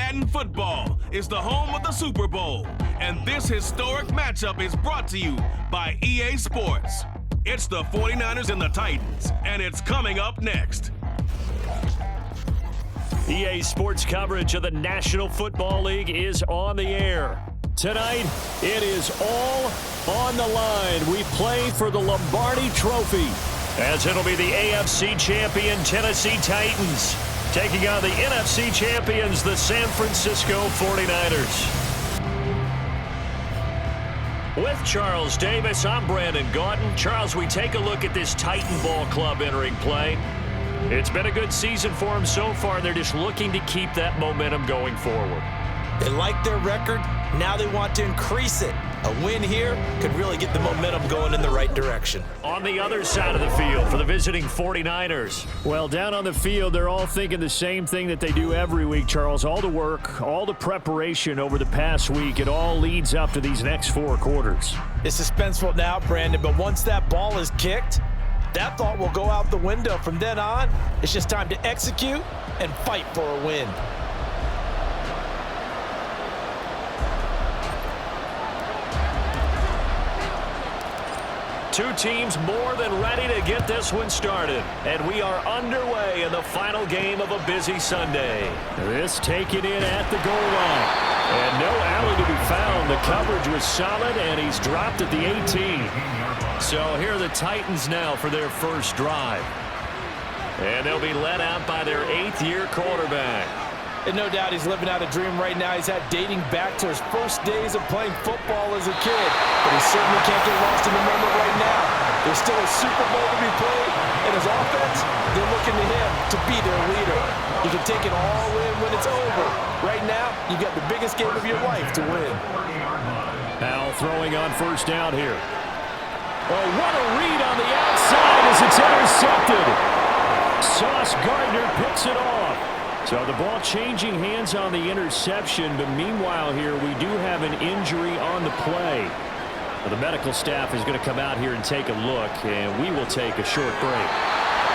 Madden football is the home of the Super Bowl, and this historic matchup is brought to you by EA Sports. It's the 49ers and the Titans, and it's coming up next. EA Sports coverage of the National Football League is on the air. Tonight, it is all on the line. We play for the Lombardi Trophy, as it'll be the AFC champion Tennessee Titans taking on the NFC champions, the San Francisco 49ers. With Charles Davis, I'm Brandon Gaudin. Charles, we take a look at this Titan Ball Club entering play. It's been a good season for them so far. They're just looking to keep that momentum going forward. They like their record. Now they want to increase it. A win here could really get the momentum going in the right direction. On the other side of the field for the visiting 49ers. Well, down on the field, they're all thinking the same thing that they do every week, Charles. All the work, all the preparation over the past week, it all leads up to these next 4 quarters. It's suspenseful now, Brandon, but once that ball is kicked, that thought will go out the window. From then on, it's just time to execute and fight for a win. Two teams more than ready to get this one started. And we are underway in the final game of a busy Sunday. This taken in at the goal line. And no alley to be found. The coverage was solid, and he's dropped at the 18. So here are the Titans now for their first drive. And they'll be led out by their 8th-year quarterback. And no doubt he's living out a dream right now. He's dating back to his first days of playing football as a kid. But he certainly can't get lost in the moment right now. There's still a Super Bowl to be played. And his offense, they're looking to him to be their leader. You can take it all in when it's over. Right now, you've got the biggest game of your life to win. Powell throwing on first down here. Oh, what a read on the outside as it's intercepted. Sauce Gardner picks it off. So the ball changing hands on the interception, but meanwhile here we do have an injury on the play. Well, the medical staff is going to come out here and take a look, and we will take a short break.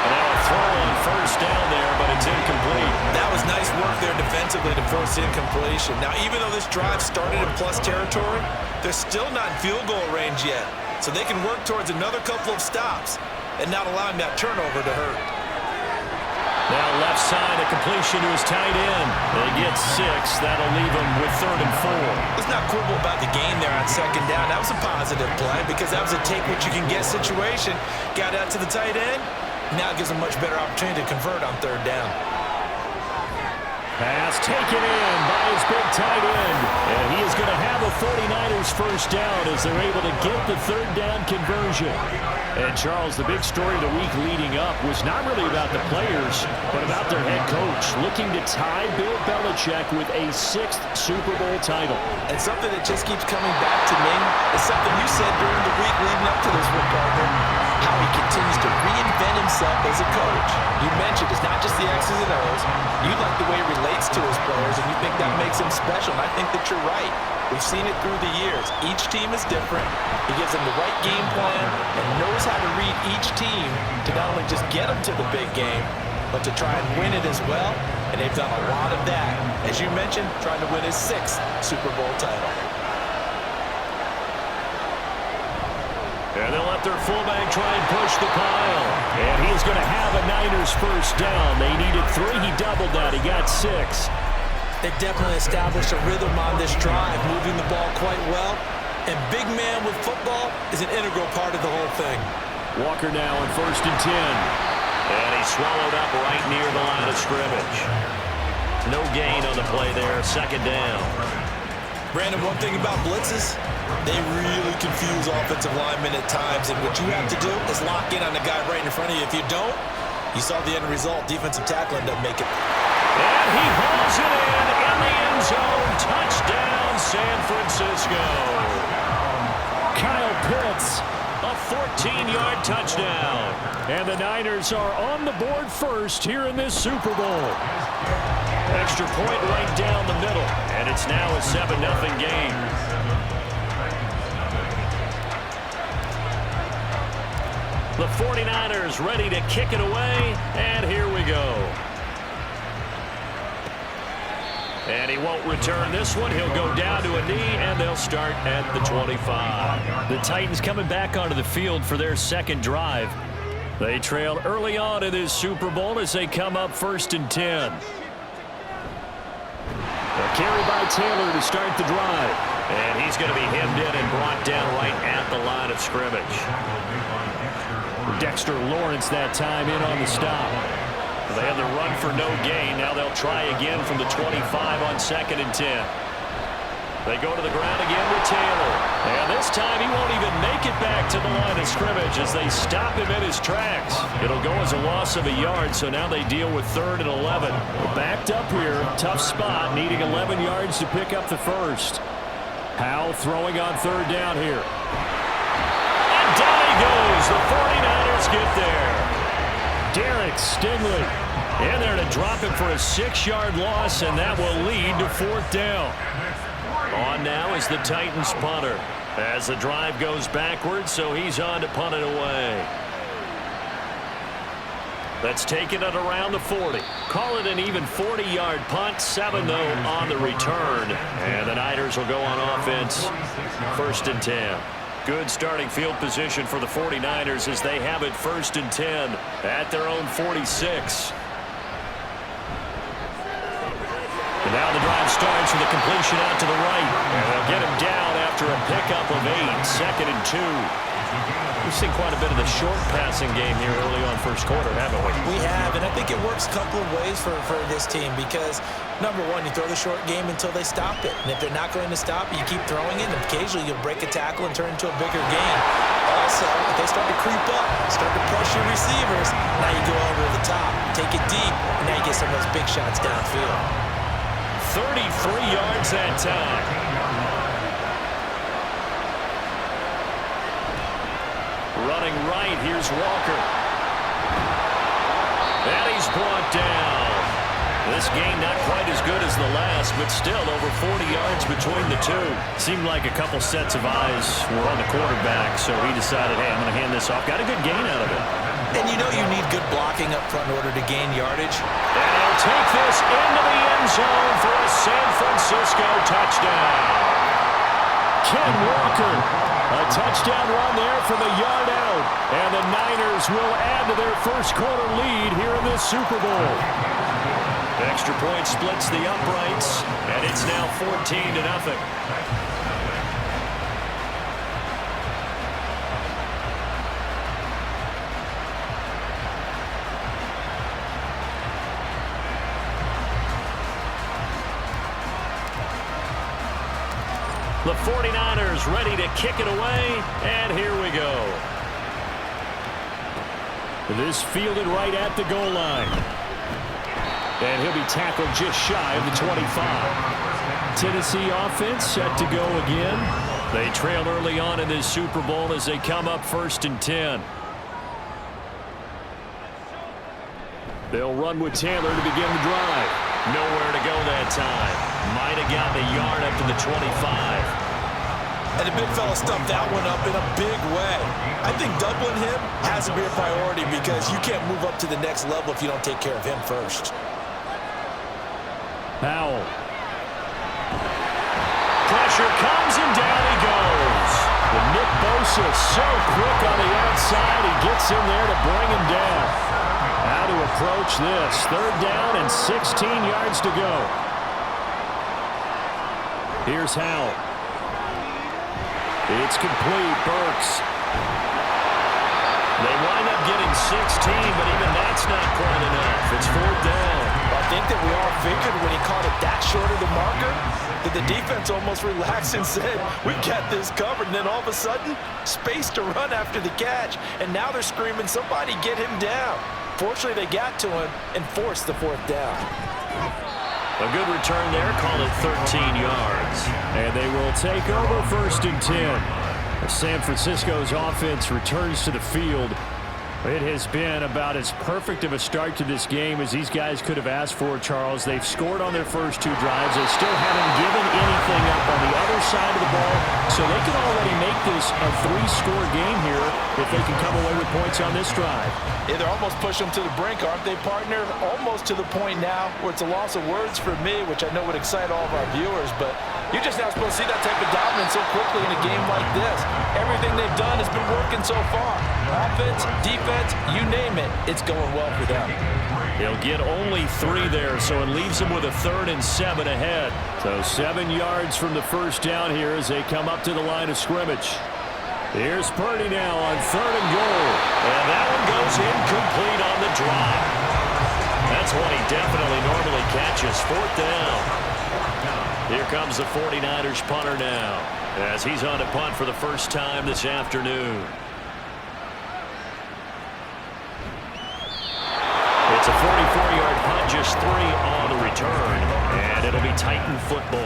And now a throw on first down there, but it's incomplete. That was nice work there defensively to force incompletion. Now, even though this drive started in plus territory, they're still not in field goal range yet. So they can work towards another couple of stops and not allowing that turnover to hurt. Now left side, a completion to his tight end. They get 6. That'll leave him with 3rd and 4. Let's not quibble about the gain there on 2nd down. That was a positive play because that was a take-what-you-can-get situation. Got out to the tight end. Now it gives him a much better opportunity to convert on 3rd down. Pass taken in by his big tight end. And he is going to have a 49ers first down as they're able to get the 3rd down conversion. And Charles, the big story of the week leading up was not really about the players, but about their head coach looking to tie Bill Belichick with a 6th Super Bowl title. And something that just keeps coming back to me is something you said during the week leading up to this one, Parker. How he continues to reinvent himself as a coach. You mentioned it's not just the X's and O's. You like the way he relates to his players, and you think that makes him special. And I think that you're right. We've seen it through the years. Each team is different. He gives them the right game plan and knows how to read each team to not only just get them to the big game, but to try and win it as well. And they've done a lot of that. As you mentioned, trying to win his 6th Super Bowl title. And they'll let their fullback try and push the pile. And he's going to have a Niners first down. They needed 3. He doubled that. He got 6. They've definitely established a rhythm on this drive, moving the ball quite well. And big man with football is an integral part of the whole thing. Walker now in 1st and 10. And he's swallowed up right near the line of scrimmage. No gain on the play there, 2nd down. Brandon, one thing about blitzes, they really confuse offensive linemen at times. And what you have to do is lock in on the guy right in front of you. If you don't, you saw the end result. Defensive tackle ended up making it. And he hauls it in the end zone. Touchdown, San Francisco. Kyle Pitts. A 14-yard touchdown. And the Niners are on the board first here in this Super Bowl. Extra point right down the middle. And it's now a 7-0 game. The 49ers ready to kick it away. And here we go. And he won't return this one. He'll go down to a knee, and they'll start at the 25. The Titans coming back onto the field for their second drive. They trailed early on in this Super Bowl as they come up 1st and 10. A carry by Taylor to start the drive. And he's going to be hemmed in and brought down right at the line of scrimmage. Dexter Lawrence that time in on the stop. They have the run for no gain. Now they'll try again from the 25 on 2nd and 10. They go to the ground again with Taylor. And this time he won't even make it back to the line of scrimmage as they stop him in his tracks. It'll go as a loss of a yard, so now they deal with 3rd and 11. Backed up here, tough spot, needing 11 yards to pick up the first. Howell throwing on 3rd down here. And down he goes. The 49ers get there. Derek Stingley in there to drop him for a 6-yard loss, and that will lead to 4th down. On now is the Titans punter as the drive goes backwards, so he's on to punt it away. That's taken it around the 40. Call it an even 40-yard punt. 7, though, on the return. And the Niners will go on offense 1st and 10. Good starting field position for the 49ers as they have it 1st and 10 at their own 46. And now the drive starts with a completion out to the right. And they'll get him down after a pickup of 8. 2nd and 2. We've seen quite a bit of the short passing game here early on first quarter, haven't we? We have, and I think it works a couple of ways for this team because, number one, you throw the short game until they stop it. And if they're not going to stop it, you keep throwing it, and occasionally you'll break a tackle and turn it into a bigger game. Also, if they start to creep up, start to pressure receivers, now you go over the top, take it deep, and now you get some of those big shots downfield. 33 yards that time. Running right, here's Walker. And he's brought down. This game not quite as good as the last, but still over 40 yards between the two. Seemed like a couple sets of eyes were on the quarterback, so he decided, hey, I'm going to hand this off. Got a good gain out of it. And you know you need good blocking up front in order to gain yardage. And he'll take this into the end zone for a San Francisco touchdown. Ken Walker, a touchdown run there from a yard out. And the Niners will add to their first quarter lead here in this Super Bowl. Extra point splits the uprights, and it's now 14-0. The 49ers ready to kick it away, and here we go. This fielded right at the goal line. And he'll be tackled just shy of the 25. Tennessee offense set to go again. They trail early on in this Super Bowl as they come up 1st and 10. They'll run with Taylor to begin the drive. Nowhere to go that time. Might have gotten a yard up to the 25. And the big fella stuffed that one up in a big way. I think doubling him has to be a priority because you can't move up to the next level if you don't take care of him first. Howell. Pressure comes and down he goes. And Nick Bosa so quick on the outside. He gets in there to bring him down. How to approach this. 3rd down and 16 yards to go. Here's Howell. It's complete. Burks. They wind up getting 16, but even that's not quite enough. It's 4th down. I think that we all figured when he caught it that short of the marker that the defense almost relaxed and said, we got this covered. And then all of a sudden, space to run after the catch. And now they're screaming, somebody get him down. Fortunately, they got to him and forced the 4th down. A good return there, call it 13 yards. And they will take over 1st and 10. San Francisco's offense returns to the field. It has been about as perfect of a start to this game as these guys could have asked for, Charles. They've scored on their first 2 drives. They still haven't given anything up on the other side of the ball, so so they can already make this a 3-score game here if they can come away with points on this drive. Yeah, they're almost pushing them to the brink, aren't they, partner? Almost to the point now where it's a loss of words for me, which I know would excite all of our viewers, but you're just not supposed to see that type of dominance so quickly in a game like this. Everything they've done has been working so far. Offense, defense, you name it, it's going well for them. He'll get only 3 there, so it leaves him with a 3rd and 7 ahead. So 7 yards from the first down here as they come up to the line of scrimmage. Here's Purdy now on 3rd and goal. And that one goes incomplete on the drive. That's what he definitely normally catches. 4th down. Here comes the 49ers punter now, as he's on to punt for the first time this afternoon. It's a 44-yard punt, just 3 on the return, and it'll be Titan football.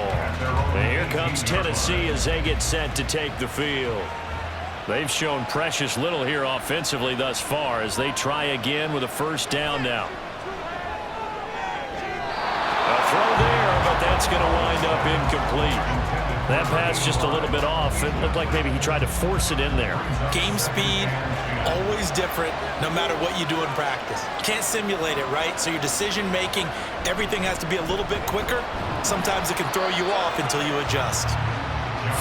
And here comes Tennessee as they get set to take the field. They've shown precious little here offensively thus far as they try again with a first down now. A throw there, but that's going to wind up incomplete. That pass just a little bit off. It looked like maybe he tried to force it in there. Game speed, always different, no matter what you do in practice. Can't simulate it, right? So your decision-making, everything has to be a little bit quicker. Sometimes it can throw you off until you adjust.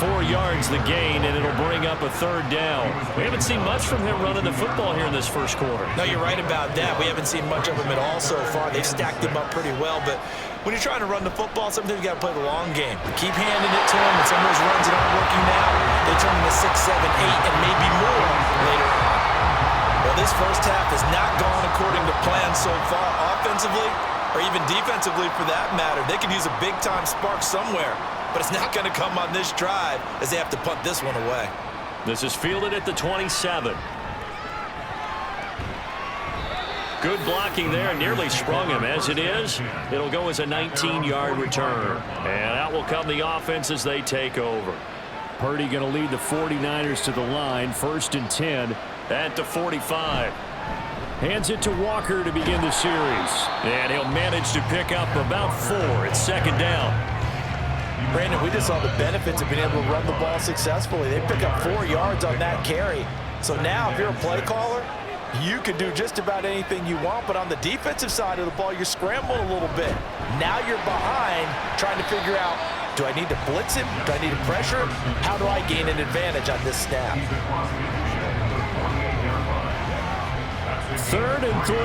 4 yards the gain, and it'll bring up a 3rd down. We haven't seen much from him running the football here in this first quarter. No, you're right about that. We haven't seen much of him at all so far. They've stacked him up pretty well, but when you're trying to run the football, sometimes you got to play the long game. Keep handing it to him, and some of those runs that aren't working now, they turn into 6, 7, 8, and maybe more later on. Well, this first half has not gone according to plan so far offensively, or even defensively for that matter. They could use a big-time spark somewhere, but it's not going to come on this drive as they have to punt this one away. This is fielded at the 27. Good blocking there, nearly sprung him. As it is, it'll go as a 19-yard return. And out will come the offense as they take over. Purdy going to lead the 49ers to the line, 1st and 10. At the 45. Hands it to Walker to begin the series. And he'll manage to pick up about 4. It's 2nd down. Brandon, we just saw the benefits of being able to run the ball successfully. They pick up 4 yards on that carry. So now if you're a play caller, you can do just about anything you want, but on the defensive side of the ball, you're scrambling a little bit. Now you're behind trying to figure out, do I need to blitz him? Do I need to pressure him? How do I gain an advantage on this snap? 3rd and 3.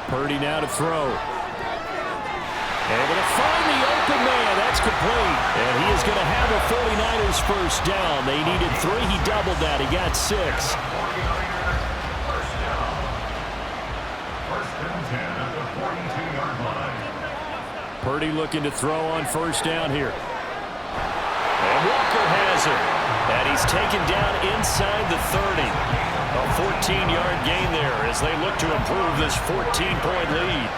Purdy now to throw. Able to find the open man. That's complete. And he is going to have a 49ers first down. They needed 3. He doubled that. He got 6. Purdy looking to throw on first down here. And Walker has it. And he's taken down inside the 30. A 14-yard gain there as they look to improve this 14-point lead.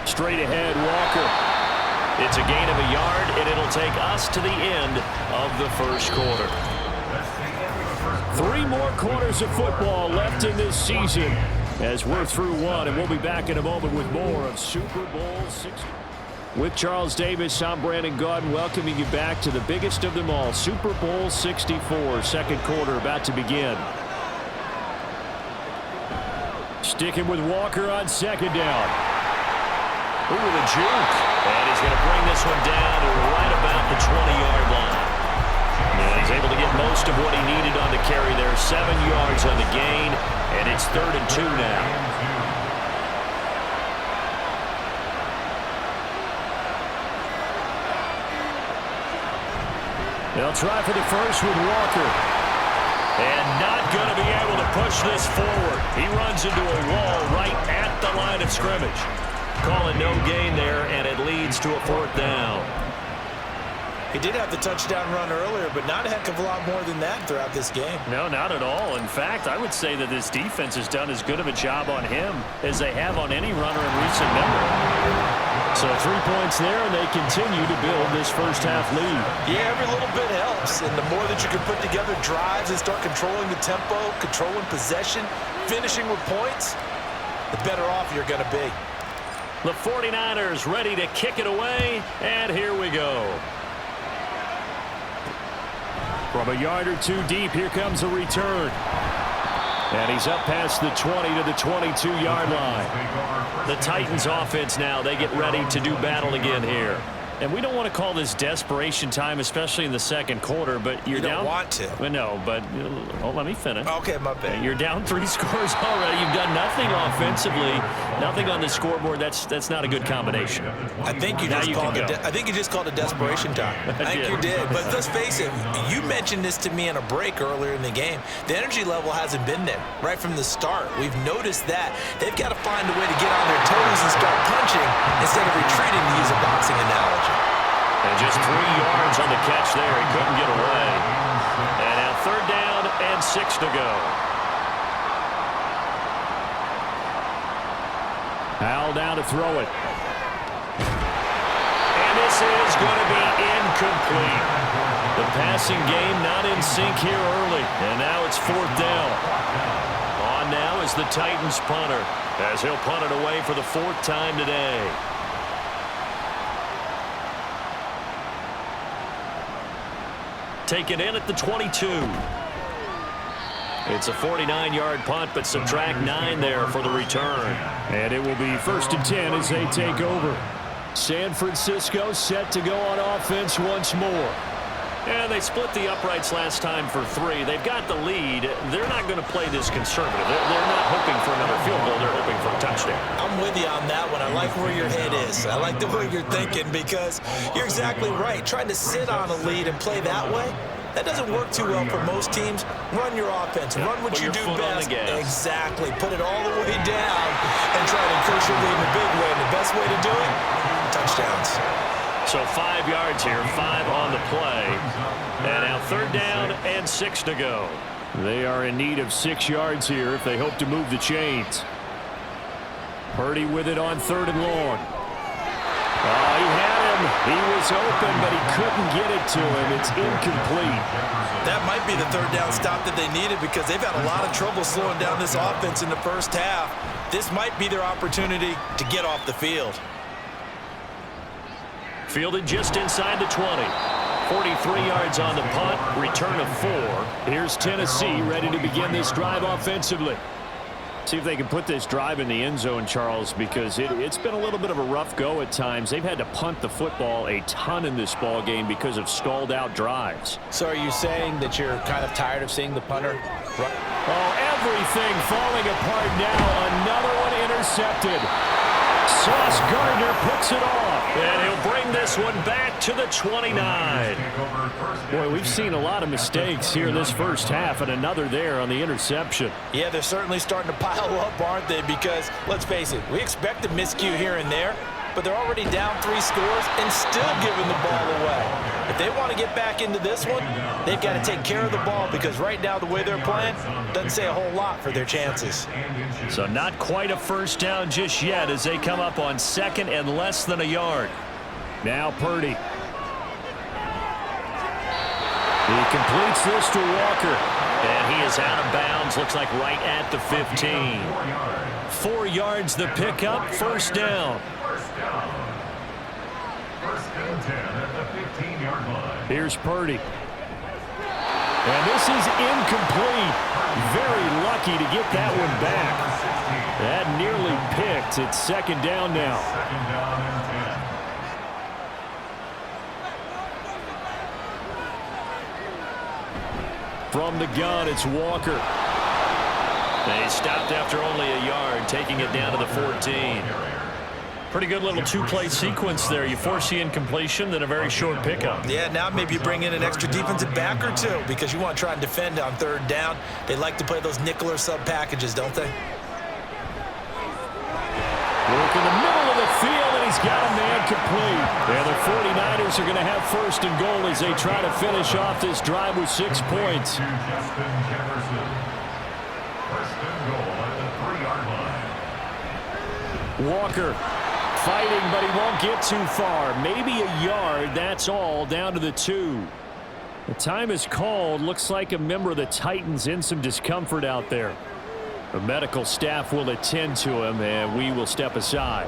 Straight ahead, Walker. It's a gain of a yard, and it'll take us to the end of the first quarter. 3 more quarters of football left in this season as we're through 1, and we'll be back in a moment with more of Super Bowl 60. With Charles Davis, I'm Brandon Gaudin, welcoming you back to the biggest of them all, Super Bowl 64, second quarter about to begin. Sticking with Walker on 2nd down. Ooh, the juke. And he's going to bring this one down to right about the 20-yard line. And he's able to get most of what he needed on the carry there. 7 yards on the gain, and it's 3rd and 2 now. They'll try for the first with Walker. And not going to be able to push this forward. He runs into a wall right at the line of scrimmage. Calling no gain there, and it leads to a 4th down. He did have the touchdown run earlier, but not a heck of a lot more than that throughout this game. No, not at all. In fact, I would say that this defense has done as good of a job on him as they have on any runner in recent memory. So 3 points there, and they continue to build this first half lead. Yeah, every little bit helps, and the more that you can put together drives and start controlling the tempo, controlling possession, finishing with points, the better off you're going to be. The 49ers ready to kick it away, and here we go. From a yard or two deep, here comes a return. And he's up past the 20 to the 22-yard line. The Titans offense now, they get ready to do battle again here. And we don't want to call this desperation time, especially in the second quarter, but you're down. You don't want to. Well, no, but let me finish. Okay, my bad. You're down 3 scores already. You've done nothing offensively, nothing on the scoreboard. That's not a good combination. I think you just called it desperation time. I think you did. But let's face it, you mentioned this to me in a break earlier in the game. The energy level hasn't been there right from the start. We've noticed that. They've got to find a way to get on their toes and start punching instead of retreating, to use a boxing analogy. And just 3 yards on the catch there. He couldn't get away. And now 3rd down and 6 to go. Howell down to throw it. And this is going to be incomplete. The passing game not in sync here early. And now it's 4th down. On now is the Titans punter, as he'll punt it away for the 4th time today. Taken in at the 22. It's a 49-yard punt, but subtract 9 there for the return. And it will be 1st and 10 as they take over. San Francisco set to go on offense once more. And they split the uprights last time for 3. They've got the lead. They're not going to play this conservative. They're not hoping for another field goal. They're hoping for a touchdown. I'm with you on that one. I like where your head is. I like the way you're thinking, because you're exactly right. Trying to sit on a lead and play that way, that doesn't work too well for most teams. Run your offense. Run what you do best. Exactly. Put it all the way down and try to increase your lead in a big way. And the best way to do it, touchdowns. So 5 yards here, 5 on the play. And now 3rd down and 6 to go. They are in need of 6 yards here if they hope to move the chains. Purdy with it on 3rd and long. Oh, he had him. He was open, but he couldn't get it to him. It's incomplete. That might be the 3rd down stop that they needed, because they've had a lot of trouble slowing down this offense in the first half. This might be their opportunity to get off the field. Fielded just inside the 20. 43 yards on the punt. Return of 4. Here's Tennessee ready to begin this drive offensively. See if they can put this drive in the end zone, Charles, because it's been a little bit of a rough go at times. They've had to punt the football a ton in this ball game because of stalled out drives. So are you saying that you're kind of tired of seeing the punter run? Oh, everything falling apart now. Another one intercepted. Sauce Gardner picks it off, and he'll bring this one back to the 29. Boy, we've seen a lot of mistakes here this first half, and another there on the interception. Yeah, they're certainly starting to pile up, aren't they? Because, let's face it, we expect a miscue here and there, but they're already down 3 scores and still giving the ball away. If they want to get back into this one, they've got to take care of the ball, because right now the way they're playing doesn't say a whole lot for their chances. So not quite a first down just yet as they come up on 2nd and less than a yard. Now Purdy. He completes this to Walker. And he is out of bounds, looks like right at the 15. 4 yards the pickup, 1st down. Here's Purdy. And this is incomplete. Very lucky to get that one back. That nearly picked. It's 2nd down now. From the gun, it's Walker. They stopped after only a yard, taking it down to the 14. Pretty good little 2-play sequence there. You force the incompletion, then a very short pickup. Yeah, now maybe you bring in an extra defensive back or 2, because you want to try and defend on 3rd down. They like to play those nickel or sub packages, don't they? Work in the middle of the field, and he's got a man complete. And the 49ers are going to have 1st and goal as they try to finish off this drive with 6 points. Walker fighting, but he won't get too far. Maybe a yard, that's all, down to the 2. The time is called. Looks like a member of the Titans in some discomfort out there. The medical staff will attend to him, and we will step aside.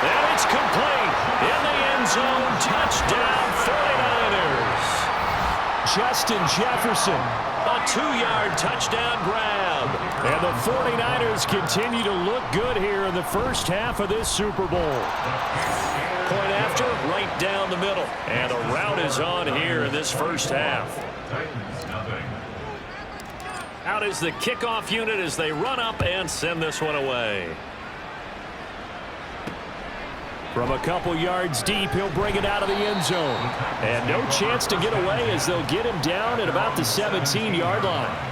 And it's complete. In the end zone, touchdown 49ers. Justin Jefferson, a 2-yard touchdown grab. And the 49ers continue to look good here in the first half of this Super Bowl. Point after, right down the middle. And the route is on here in this first half. Out is the kickoff unit as they run up and send this one away. From a couple yards deep, he'll bring it out of the end zone. And no chance to get away as they'll get him down at about the 17-yard line.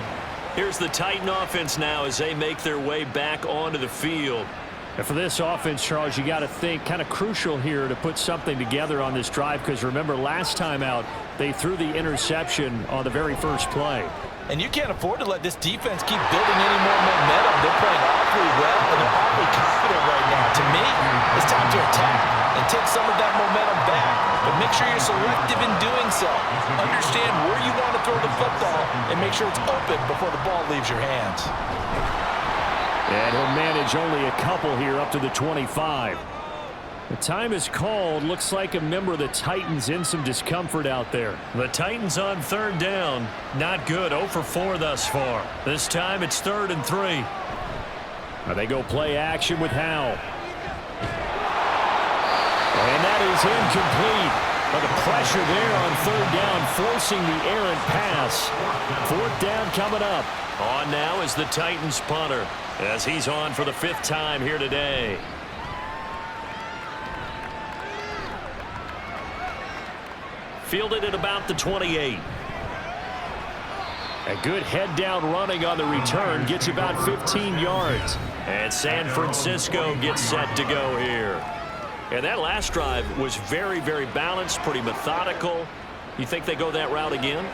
Here's the Titan offense now as they make their way back onto the field. And for this offense, Charles, you got to think kind of crucial here to put something together on this drive, because remember last time out they threw the interception on the very first play. And you can't afford to let this defense keep building any more momentum. They're playing awfully well, and they're awfully confident right now. To me, it's time to attack and take some of that momentum back. But make sure you're selective in doing so. Understand where you want to throw the football and make sure it's open before the ball leaves your hands. And he'll manage only a couple here up to the 25. The time is called. Looks like a member of the Titans in some discomfort out there. The Titans on third down. Not good. 0 for 4 thus far. This time it's 3rd and 3. Now they go play action with Howell. And that is incomplete. But the pressure there on third down, forcing the errant pass. 4th down coming up. On now is the Titans punter, as he's on for the 5th time here today. Fielded at about the 28. A good head down running on the return, gets about 15 yards. And San Francisco gets set to go here. And that last drive was very, very balanced, pretty methodical. You think they go that route again?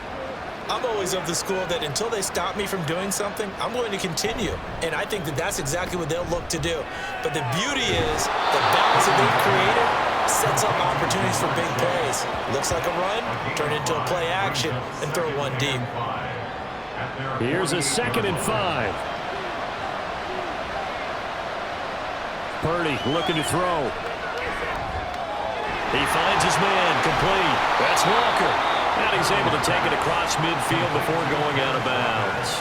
I'm always of the school that until they stop me from doing something, I'm going to continue. And I think that that's exactly what they'll look to do. But the beauty is the balance that they've created sets up opportunities for big plays. Looks like a run, turn into a play action, and throw one deep. Here's a 2nd and 5. Purdy looking to throw. He finds his man, complete. That's Walker. And he's able to take it across midfield before going out of bounds.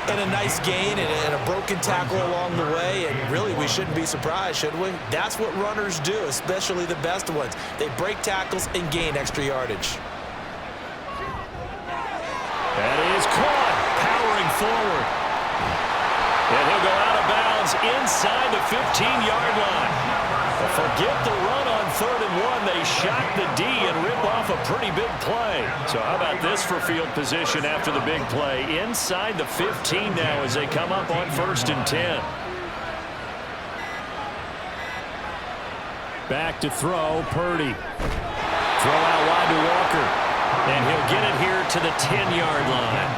And a nice gain and a broken tackle along the way, and really we shouldn't be surprised, should we? That's what runners do, especially the best ones. They break tackles and gain extra yardage. That is caught, powering forward. And he'll go out of bounds inside the 15-yard line. Forget the run on 3rd and 1. They shock the D and rip off a pretty big play. So how about this for field position after the big play? Inside the 15 now as they come up on 1st and 10. Back to throw, Purdy. Throw out wide to Walker. And he'll get it here to the 10-yard line.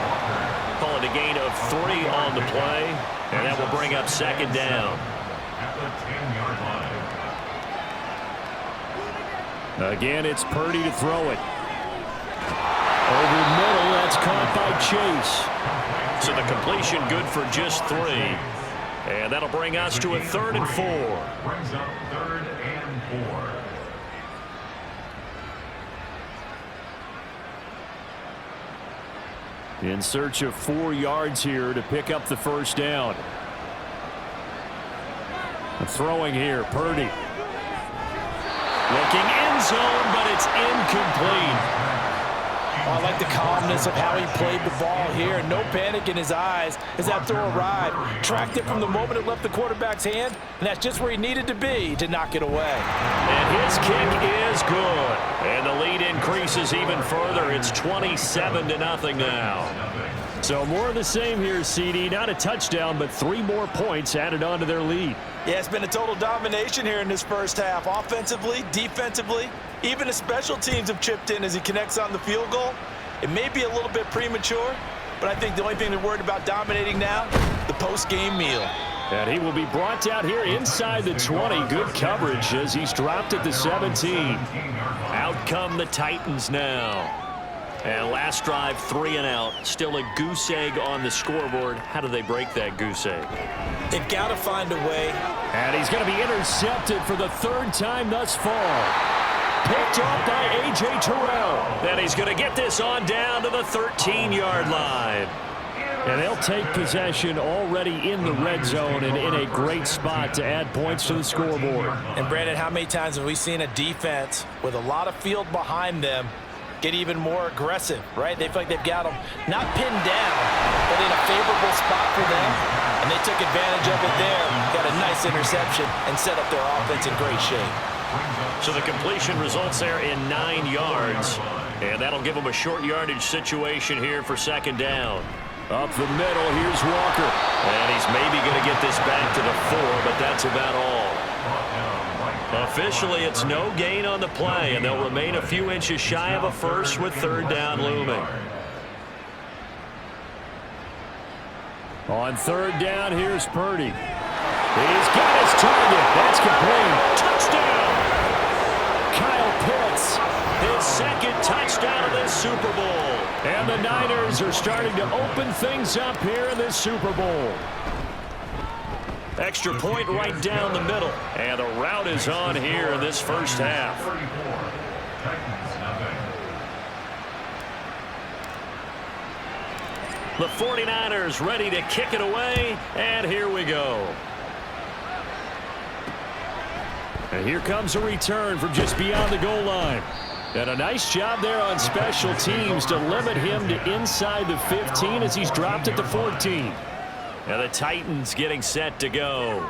Call it a gain of 3 on the play. And that will bring up 2nd down. Again, it's Purdy to throw it. Over middle, that's caught by Chase. So the completion good for just 3. And that'll bring us to a 3rd and 4. Brings up 3rd and 4. In search of 4 yards here to pick up the 1st down. Throwing here, Purdy. Looking end zone, but it's incomplete. Oh, I like the calmness of how he played the ball here. No panic in his eyes as that throw arrived. Tracked it from the moment it left the quarterback's hand, and that's just where he needed to be to knock it away. And his kick is good. And the lead increases even further. It's 27-0 now. So more of the same here, CD. Not a touchdown, but 3 more points added on to their lead. Yeah, it's been a total domination here in this first half. Offensively, defensively, even the special teams have chipped in as he connects on the field goal. It may be a little bit premature, but I think the only thing they're worried about dominating now, the post-game meal. And he will be brought out here inside the 20. Good coverage as he's dropped at the 17. Out come the Titans now. And last drive, 3 and out. Still a goose egg on the scoreboard. How do they break that goose egg? They've got to find a way. And he's going to be intercepted for the 3rd time thus far. Picked up by A.J. Terrell. Then he's going to get this on down to the 13-yard line. And they'll take possession already in the red zone and in a great spot to add points to the scoreboard. And, Brandon, how many times have we seen a defense with a lot of field behind them get even more aggressive, right? They feel like they've got them not pinned down, but in a favorable spot for them. And they took advantage of it there, got a nice interception, and set up their offense in great shape. So the completion results there in 9 yards. And that'll give them a short yardage situation here for 2nd down. Up the middle, here's Walker. And he's maybe going to get this back to the 4, but that's about all. Officially, it's no gain on the play, and they'll remain a few inches shy of a first with 3rd down looming. On 3rd down, here's Purdy. He's got his target. That's complete. Touchdown! Kyle Pitts, his 2nd touchdown of this Super Bowl. And the Niners are starting to open things up here in this Super Bowl. Extra point right down the middle. And the route is on here in this first half. The 49ers ready to kick it away. And here we go. And here comes a return from just beyond the goal line. And a nice job there on special teams to limit him to inside the 15 as he's dropped at the 14. And the Titans getting set to go.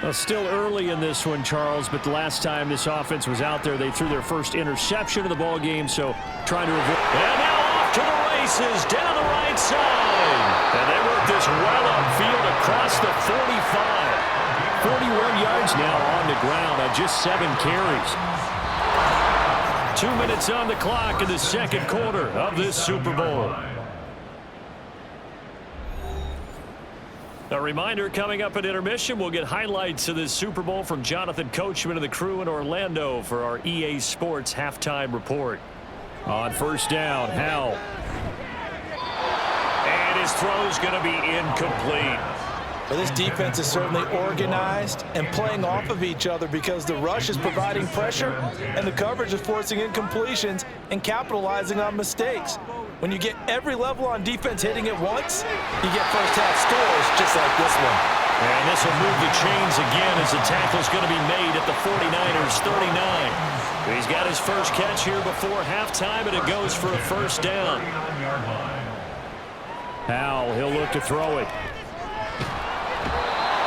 Well, still early in this one, Charles, but the last time this offense was out there, they threw their first interception of the ball game, so trying to avoid. And now off to the races down the right side. And they work this well upfield across the 45. 41 yards now on the ground on just 7 carries. 2 minutes on the clock in the 2nd quarter of this Super Bowl. A reminder, coming up at intermission, we'll get highlights of this Super Bowl from Jonathan Coachman and the crew in Orlando for our EA Sports halftime report. On 1st down, Howell. And his throw's going to be incomplete. But this defense is certainly organized and playing off of each other because the rush is providing pressure and the coverage is forcing incompletions and capitalizing on mistakes. When you get every level on defense hitting at once, you get first-half scores just like this one. And this will move the chains again as the tackle's going to be made at the 49ers 39. He's got his first catch here before halftime, and it goes for a 1st down. Howell, he'll look to throw it.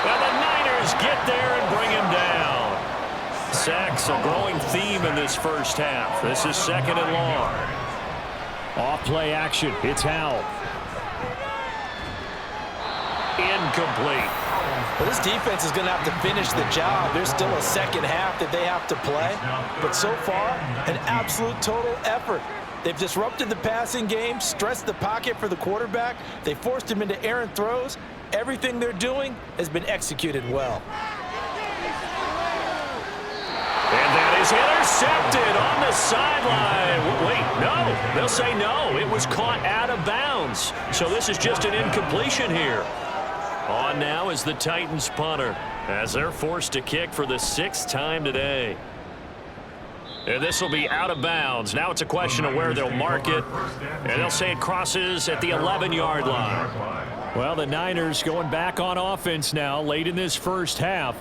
Well, the Niners get there and bring him down. Sacks a growing theme in this first half. This is 2nd and long. Off play action. It's Howell. Incomplete. Well, this defense is going to have to finish the job. There's still a 2nd half that they have to play. But so far, an absolute total effort. They've disrupted the passing game, stressed the pocket for the quarterback. They forced him into errant throws. Everything they're doing has been executed well. And that is intercepted on the sideline. Wait, no. They'll say no. It was caught out of bounds. So this is just an incompletion here. On now is the Titans punter as they're forced to kick for the 6th time today. And this will be out of bounds. Now it's a question of where they'll mark it. And they'll say it crosses at the 11-yard line. Well, the Niners going back on offense now late in this first half.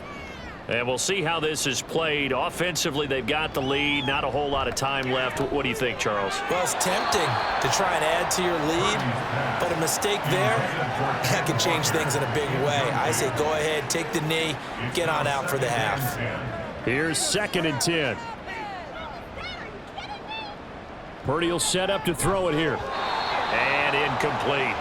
And we'll see how this is played. Offensively, they've got the lead. Not a whole lot of time left. What do you think, Charles? Well, it's tempting to try and add to your lead, but a mistake there, that can change things in a big way. I say go ahead, take the knee, get on out for the half. Here's 2nd and 10. Purdy will set up to throw it here. And incomplete.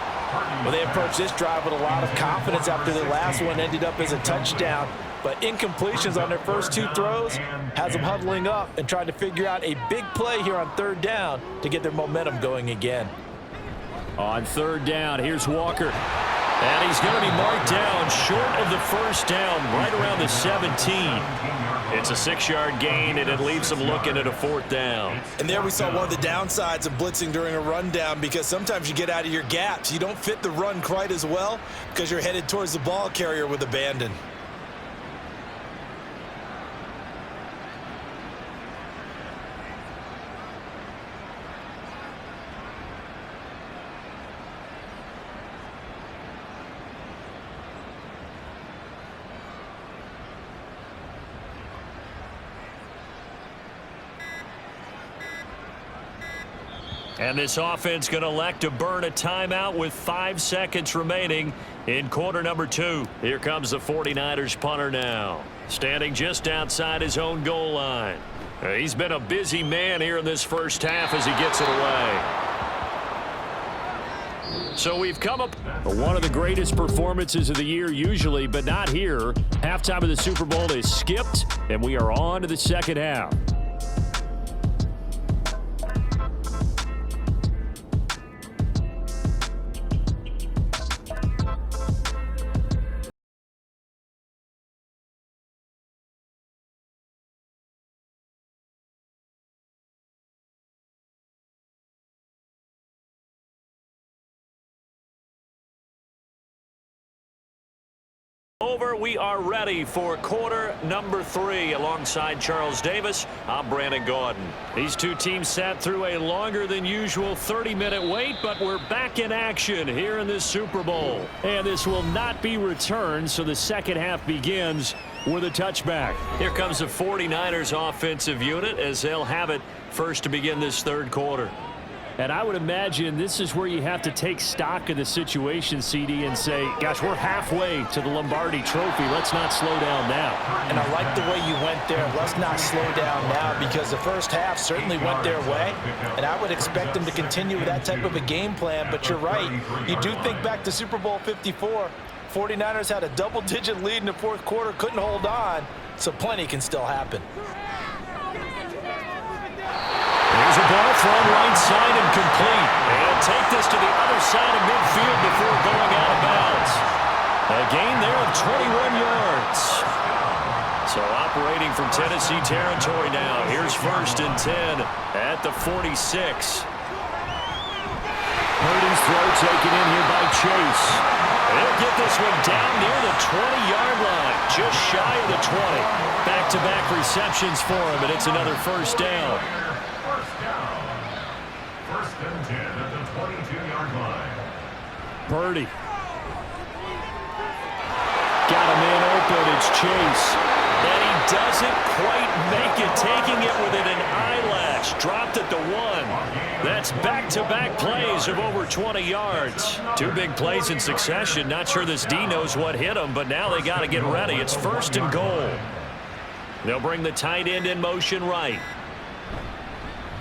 Well, they approached this drive with a lot of confidence after the last one ended up as a touchdown. But incompletions on their first 2 throws has them huddling up and trying to figure out a big play here on 3rd down to get their momentum going again. On 3rd down, here's Walker. And he's going to be marked down short of the first down, right around the 17. It's a 6-yard gain, and it leaves them looking at a 4th down. And there we saw one of the downsides of blitzing during a rundown, because sometimes you get out of your gaps. You don't fit the run quite as well because you're headed towards the ball carrier with abandon. And this offense going to elect to burn a timeout with 5 seconds remaining in quarter number 2. Here comes the 49ers punter now, standing just outside his own goal line. He's been a busy man here in this first half as he gets it away. So we've come up one of the greatest performances of the year usually, but not here. Halftime of the Super Bowl is skipped, and we are on to the second half. We are ready for quarter number 3. Alongside Charles Davis, I'm Brandon Gaudin. These two teams sat through a longer than usual 30-minute wait, but we're back in action here in this Super Bowl. And this will not be returned, so the second half begins with a touchback. Here comes the 49ers offensive unit as they'll have it first to begin this third quarter. And I would imagine this is where you have to take stock of the situation, CD, and say, gosh, we're halfway to the Lombardi Trophy. Let's not slow down now. And I like the way you went there. Let's not slow down now, because the first half certainly went their way. And I would expect them to continue with that type of a game plan. But you're right. You do think back to Super Bowl 54. 49ers had a double-digit lead in the fourth quarter, couldn't hold on. So plenty can still happen. There's a ball thrown right side and complete. And take this to the other side of midfield before going out of bounds. A gain there of 21 yards. So operating from Tennessee territory now. Here's 1st and 10 at the 46. Purdy's throw taken in here by Chase. They'll get this one down near the 20-yard line, just shy of the 20. Back-to-back receptions for him, and it's another first down. First and 10 at the 22-yard line. Purdy. Got a man open. It's Chase. And he doesn't quite make it, taking it within an eyelash. Dropped at the 1. That's back-to-back plays of over 20 yards. 2 big plays in succession. Not sure this D knows what hit him, but now they got to get ready. It's 1st and goal. They'll bring the tight end in motion right.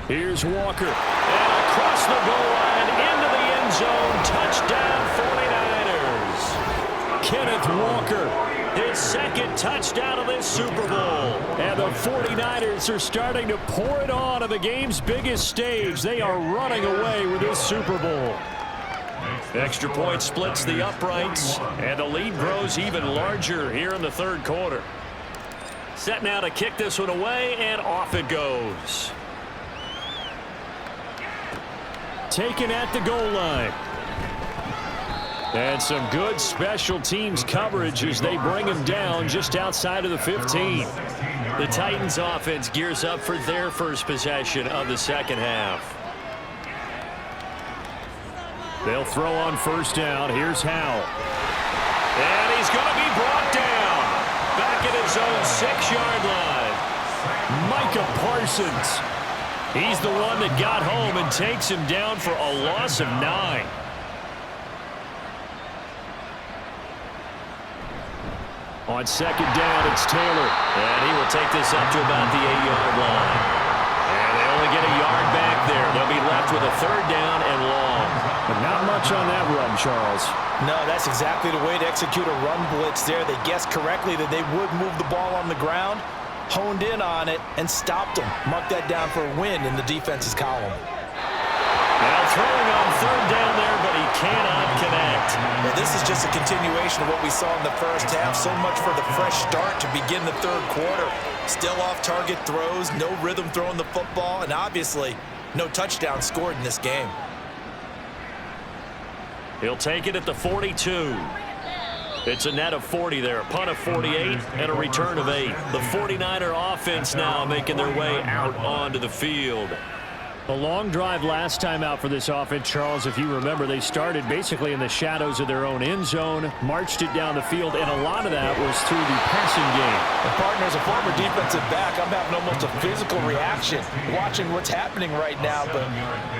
Here's Walker. And across the goal line into the end zone. Touchdown 49ers. Kenneth Walker, his second touchdown of this Super Bowl. And the 49ers are starting to pour it on the game's biggest stage. They are running away with this Super Bowl. Extra point splits the uprights, and the lead grows even larger here in the third quarter. Set now to kick this one away, and off it goes. Taken at the goal line. And some good special teams coverage as they bring him down just outside of the 15. The Titans offense gears up for their first possession of the second half. They'll throw on first down. Here's Howell. And he's going to be brought down. Back at his own 6-yard line. Micah Parsons. He's the one that got home and takes him down for a loss of 9. On second down, it's Taylor. And he will take this up to about the 8-yard line. And they only get a yard back there. They'll be left with a 3rd down and long. But not much on that run, Charles. No, that's exactly the way to execute a run blitz there. They guessed correctly that they would move the ball on the ground, honed in on it, and stopped them. Mark that down for a win in the defense's column. Now throwing on 3rd down there, but he cannot connect. Well, this is just a continuation of what we saw in the first half. So much for the fresh start to begin the third quarter. Still off-target throws, no rhythm throwing the football, and obviously no touchdown scored in this game. He'll take it at the 42. It's a net of 40 there, a punt of 48 and a return of 8. The 49er offense now making their way out onto the field. A long drive last time out for this offense, Charles. If you remember, they started basically in the shadows of their own end zone, marched it down the field, and a lot of that was through the passing game. And partner, as a former defensive back, I'm having almost a physical reaction watching what's happening right now. But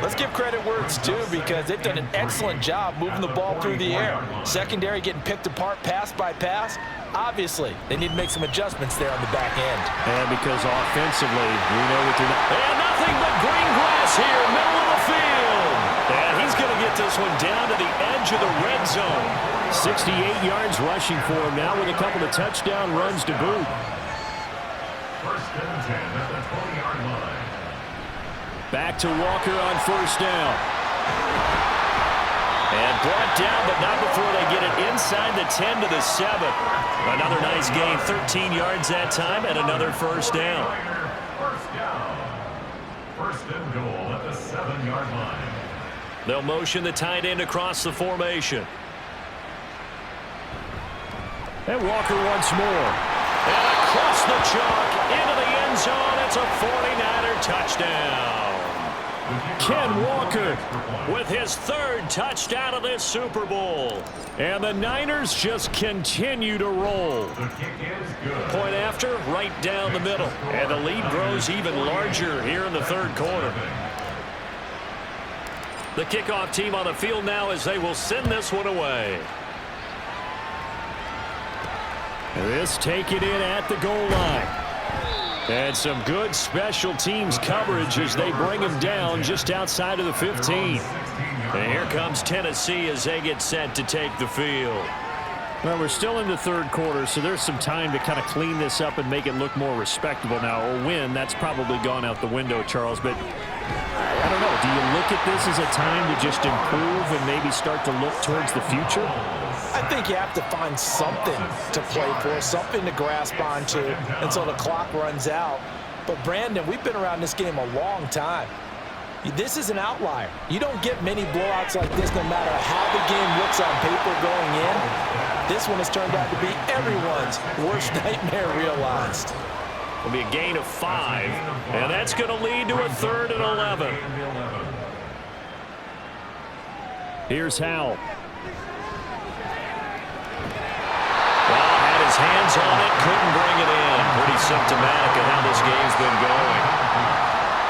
let's give credit where it's due, because they've done an excellent job moving the ball through the air. Secondary getting picked apart pass by pass. Obviously, they need to make some adjustments there on the back end. And because offensively, we know what they're not. And nothing but green grass here, middle of the field. And he's going to get this one down to the edge of the red zone. 68 yards rushing for him now with a couple of touchdown runs to boot. First and 10 at the 20-yard line. Back to Walker on first down. And brought down, but not before they get it inside the 10 to the 7. Another nice gain, 13 yards that time, and another first down. First down. First and goal at the 7-yard line. They'll motion the tight end across the formation. And Walker once more. And across the chalk, into the end zone, it's a 49er touchdown. Ken Walker with his third touchdown of this Super Bowl. And the Niners just continue to roll. The kick is good. Point after, right down the middle. And the lead grows even larger here in the third quarter. The kickoff team on the field now as they will send this one away. This take it in at the goal line. And some good special teams coverage as they bring him down just outside of the 15. And here comes Tennessee as they get set to take the field. Well, we're still in the third quarter, so there's some time to kind of clean this up and make it look more respectable now. A win, that's probably gone out the window, Charles. But I don't know. Do you look at this as a time to just improve and maybe start to look towards the future? I think you have to find something to play for, something to grasp onto until the clock runs out. But, Brandon, we've been around this game a long time. This is an outlier. You don't get many blowouts like this no matter how the game looks on paper going in. This one has turned out to be everyone's worst nightmare realized. It'll be a gain of 5, and that's going to lead to a 3rd and 11. Here's Howell. His hands on it, couldn't bring it in. Pretty symptomatic of how this game's been going.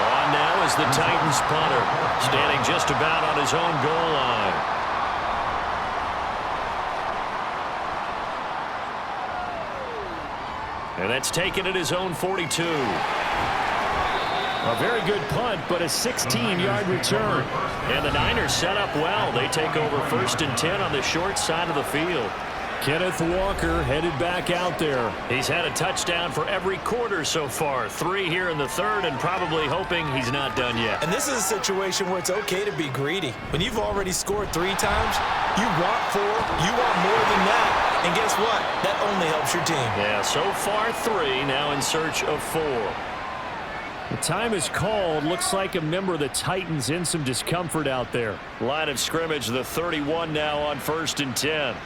On now is the Titans punter, standing just about on his own goal line. And that's taken at his own 42. A very good punt, but a 16-yard return. And the Niners set up well. They take over 1st and 10 on the short side of the field. Kenneth Walker headed back out there. He's had a touchdown for every quarter so far. 3 here in the third, and probably hoping he's not done yet. And this is a situation where it's okay to be greedy. When you've already scored 3 times, you want 4, you want more than that. And guess what? That only helps your team. Yeah, so far 3, now in search of 4. The time is called. Looks like a member of the Titans in some discomfort out there. Line of scrimmage, the 31 now on 1st and 10.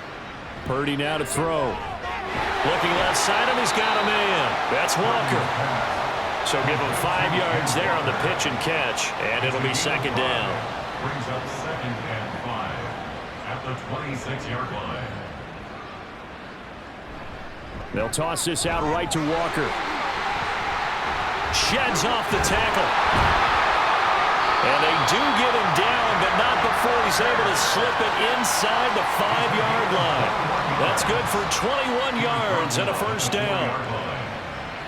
Purdy now to throw. Looking left side him, he's got a man. That's Walker. So give him 5 yards there on the pitch and catch, and it'll be 2nd down. Brings up 2nd and 5 at the 26-yard line. They'll toss this out right to Walker. Sheds off the tackle. And they do get him down, but not before he's able to slip it inside the 5-yard line. That's good for 21 yards and a 1st down.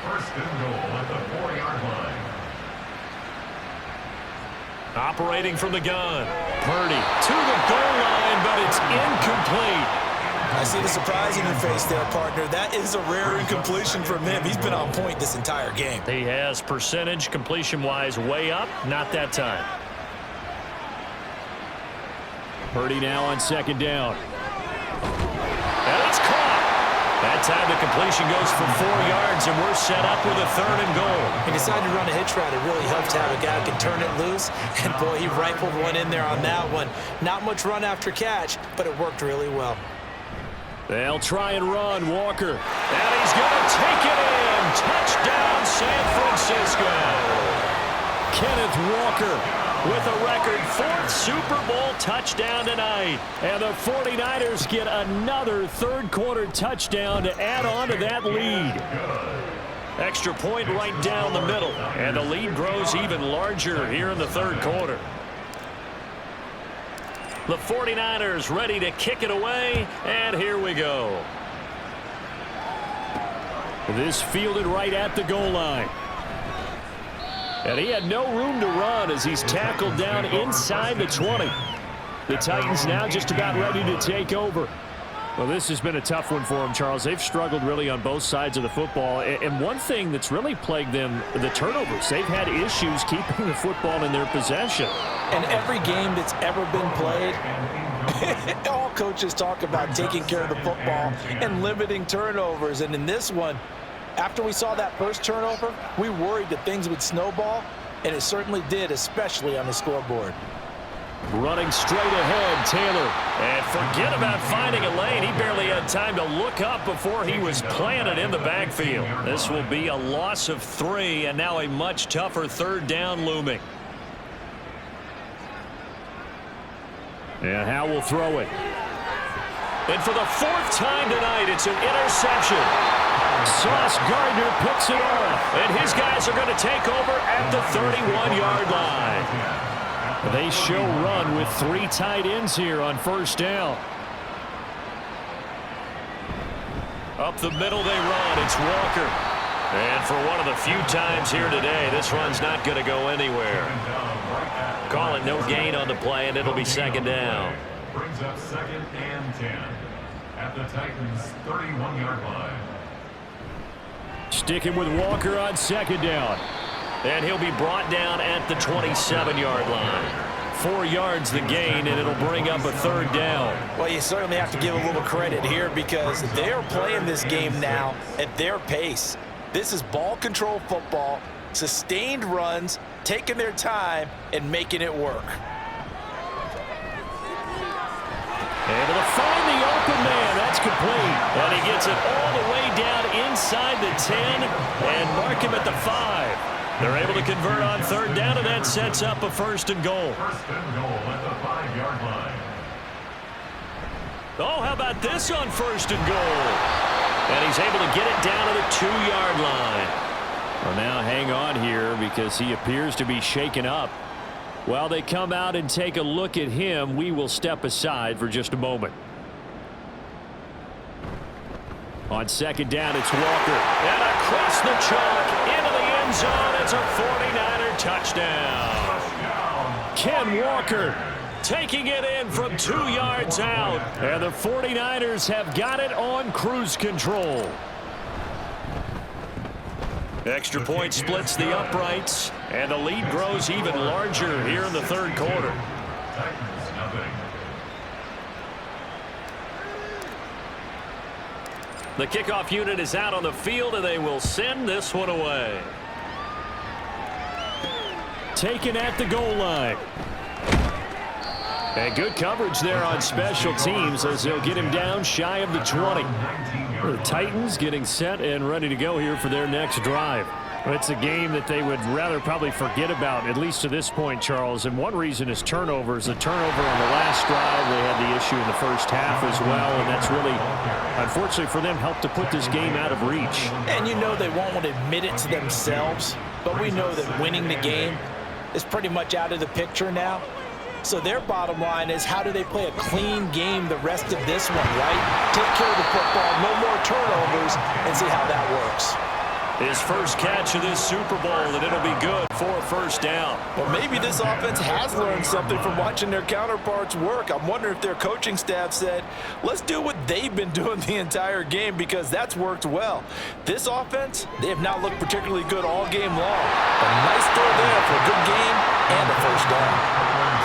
First and goal at the 4-yard line. Operating from the gun. Purdy to the goal line, but it's incomplete. I see the surprise in your face there, partner. That is a rare incompletion from him. He's been on point this entire game. He has percentage completion-wise way up. Not that time. Purdy now on second down. And it's caught. That time the completion goes for 4 yards, and we're set up with a 3rd and goal. He decided to run a hitch route. It really helps to have a guy who can turn it loose. And, boy, he rifled one in there on that one. Not much run after catch, but it worked really well. They'll try and run, Walker. And he's going to take it in. Touchdown, San Francisco. Kenneth Walker with a record 4th Super Bowl touchdown tonight. And the 49ers get another third-quarter touchdown to add on to that lead. Extra point right down the middle. And the lead grows even larger here in the third quarter. The 49ers ready to kick it away, and here we go. This fielded right at the goal line. And he had no room to run as he's tackled down inside the 20. The Titans now just about ready to take over. Well, this has been a tough one for them, Charles. They've struggled really on both sides of the football. And one thing that's really plagued them, the turnovers. They've had issues keeping the football in their possession. And every game that's ever been played, all coaches talk about taking care of the football and limiting turnovers. And in this one, after we saw that first turnover, we worried that things would snowball, and it certainly did, especially on the scoreboard. Running straight ahead, Taylor. And forget about finding a lane. He barely had time to look up before he was planted in the backfield. This will be a loss of 3, and now a much tougher 3rd down looming. And Howe will throw it. And for the 4th time tonight, it's an interception. Sauce Gardner picks it off. And his guys are going to take over at the 31-yard line. They show run with 3 tight ends here on 1st down. Up the middle they run. It's Walker. And for one of the few times here today, this run's not going to go anywhere. Call it no gain on the play, and it'll be 2nd down. Brings up 2nd and 10 at the Titans' 31-yard line. Sticking with Walker on 2nd down. And he'll be brought down at the 27-yard line. 4 yards the gain, and it'll bring up a 3rd down. Well, you certainly have to give a little credit here because they are playing this game now at their pace. This is ball control football, sustained runs, taking their time, and making it work. Able to find the open man. That's complete. And he gets it all the way down inside the 10 and mark him at the 5. They're able to convert on 3rd down, and that sets up a 1st and goal. 1st and goal at the 5-yard line. Oh, how about this on 1st and goal? And he's able to get it down to the 2-yard line. Well, now hang on here because he appears to be shaken up. While they come out and take a look at him, we will step aside for just a moment. On 2nd down, it's Walker. And across the chalk into the end zone. It's a 49er touchdown. Ken Walker taking it in from 2 yards out. And the 49ers have got it on cruise control. Extra point splits the uprights, and the lead grows even larger here in the 3rd quarter. Titans nothing. The kickoff unit is out on the field, and they will send this one away. Taken at the goal line. And good coverage there on special teams as they'll get him down shy of the 20. The Titans getting set and ready to go here for their next drive. It's a game that they would rather probably forget about, at least to this point, Charles. And one reason is turnovers. The turnover on the last drive, they had the issue in the first half as well. And that's really, unfortunately for them, helped to put this game out of reach. And you know they won't want to admit it to themselves, but we know that winning the game is pretty much out of the picture now. So their bottom line is, how do they play a clean game the rest of this one, right? Take care of the football, no more turnovers, and see how that works. His first catch of this Super Bowl, and it'll be good for a 1st down. Well, maybe this offense has learned something from watching their counterparts work. I'm wondering if their coaching staff said, let's do what they've been doing the entire game, because that's worked well. This offense, they have not looked particularly good all game long. A nice throw there for a good game and a 1st down.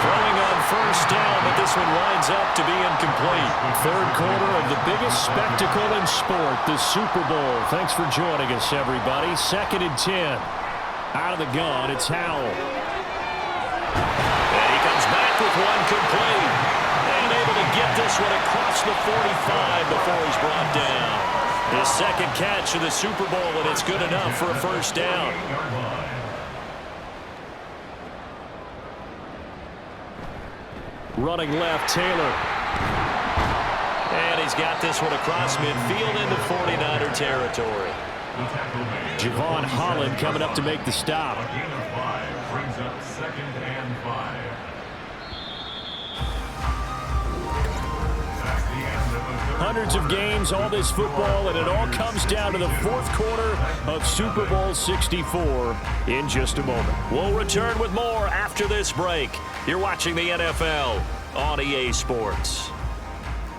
Throwing on first down, but this one winds up to be incomplete. Third quarter of the biggest spectacle in sport, the Super Bowl. Thanks for joining us, everybody. 2nd and 10. Out of the gun, it's Howell. And he comes back with one complete. And able to get this one across the 45 before he's brought down. His second catch of the Super Bowl, and it's good enough for a first down. Running left, Taylor. And he's got this one across midfield into 49er territory. Javon Holland coming up to make the stop. A gain of 5 brings up 2nd and 5. That's the end of the third. Hundreds of games, all this football, and it all comes down to the fourth quarter of Super Bowl 64 in just a moment. We'll return with more after this break. You're watching the NFL on EA Sports.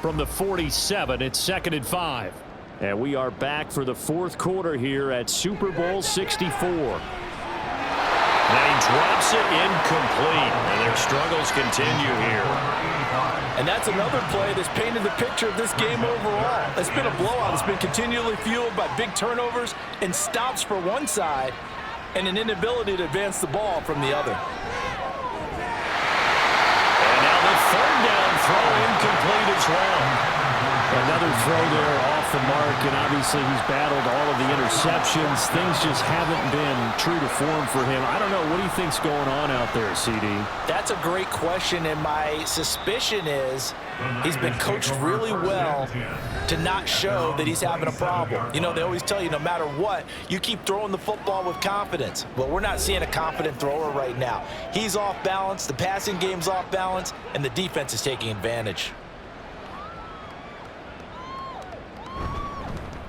From the 47, it's 2nd and 5. And we are back for the fourth quarter here at Super Bowl 64. And he drops it incomplete, and their struggles continue here. And that's another play that's painted the picture of this game overall. It's been a blowout. It's been continually fueled by big turnovers and stops for one side and an inability to advance the ball from the other. And now the third down throw incomplete as well. Another throw there off the mark, and obviously he's battled all of the interceptions. Things just haven't been true to form for him. I don't know. What do you think's going on out there, CD? That's a great question, and my suspicion is he's been coached really well to not show that he's having a problem. You know, they always tell you no matter what, you keep throwing the football with confidence. Well, we're not seeing a confident thrower right now. He's off balance, the passing game's off balance, and the defense is taking advantage.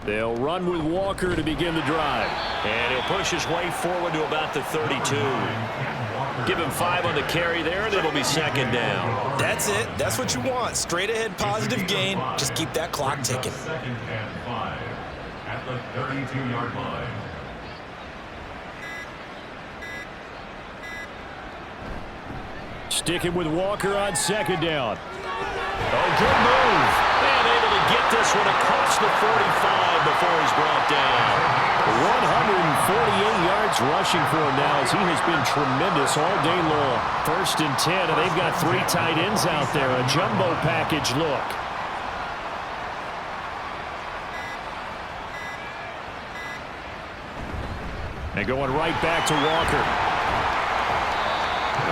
They'll run with Walker to begin the drive. And he'll push his way forward to about the 32. Give him 5 on the carry there, and it'll be 2nd down. That's it. That's what you want. Straight ahead positive gain. Just keep that clock ticking. 2nd and 5 at the 32-yard line. Sticking with Walker on 2nd down. Oh, good move. And able to get this one across the 45 before he's brought down. 148 yards rushing for him now as he has been tremendous all day long. 1st and 10, and they've got 3 tight ends out there. A jumbo package look. And going right back to Walker.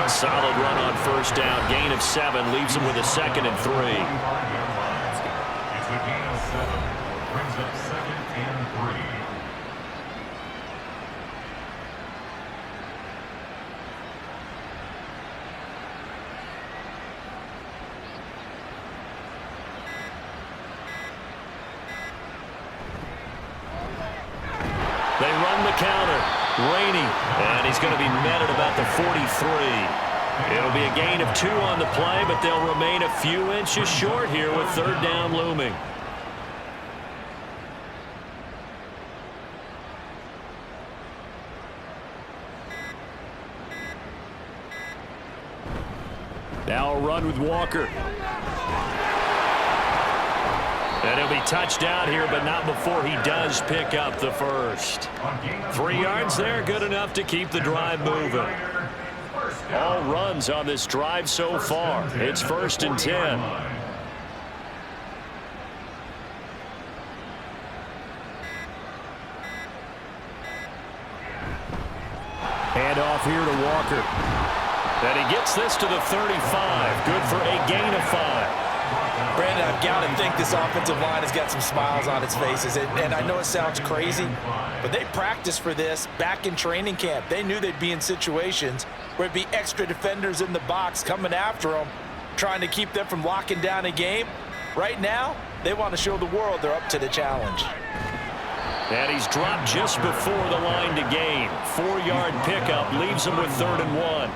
A solid run on 1st down. Gain of 7 leaves him with a 2nd and 3. It's a gain of 7. Brings up 2nd and 3. They run the counter. Rainey, and he's going to be met at about the 43. It'll be a gain of 2 on the play, but they'll remain a few inches short here with 3rd down looming. Now a run with Walker. And he'll be touched down here, but not before he does pick up the first. 3 yards there, good enough to keep the drive moving. All runs on this drive so far. It's 1st and 10. Hand off here to Walker. And he gets this to the 35. Good for a gain of 5. Brandon, I've got to think this offensive line has got some smiles on its faces. And I know it sounds crazy, but they practiced for this back in training camp. They knew they'd be in situations where it'd be extra defenders in the box coming after them, trying to keep them from locking down a game. Right now, they want to show the world they're up to the challenge. And he's dropped just before the line to gain. 4-yard pickup leaves him with 3rd and 1.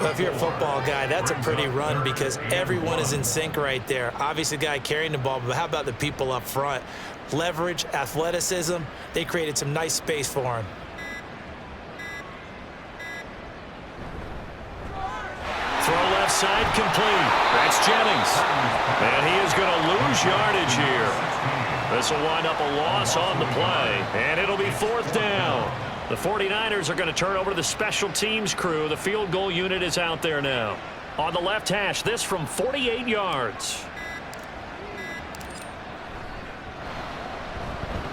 Well, if you're a football guy, that's a pretty run because everyone is in sync right there. Obviously, the guy carrying the ball, but how about the people up front? Leverage, athleticism, they created some nice space for him. Throw incomplete. That's Jennings. And he is going to lose yardage here. This will wind up a loss on the play, and it'll be 4th down. The 49ers are going to turn over to the special teams crew. The field goal unit is out there now. On the left hash, this from 48 yards.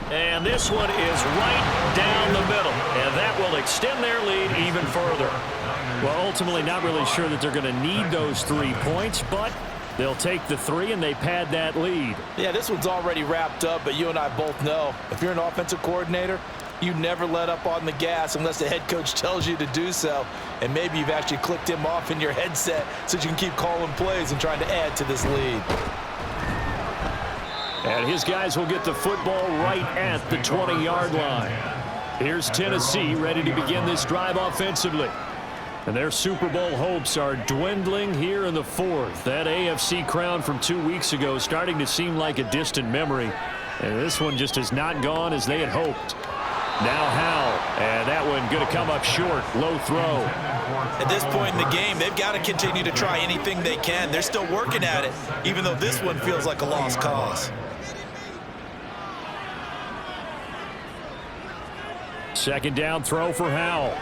And this one is right down the middle, and that will extend their lead even further. Well, ultimately not really sure that they're going to need those 3 points, but they'll take the 3 and they pad that lead. Yeah, this one's already wrapped up, but you and I both know if you're an offensive coordinator, you never let up on the gas unless the head coach tells you to do so. And maybe you've actually clicked him off in your headset so you can keep calling plays and trying to add to this lead. And his guys will get the football right at the 20-yard line. Here's Tennessee ready to begin this drive offensively. And their Super Bowl hopes are dwindling here in the 4th. That AFC crown from 2 weeks ago starting to seem like a distant memory. And this one just has not gone as they had hoped. Now Howell, and that one going to come up short. Low throw. At this point in the game, they've got to continue to try anything they can. They're still working at it, even though this one feels like a lost cause. Second down throw for Howell.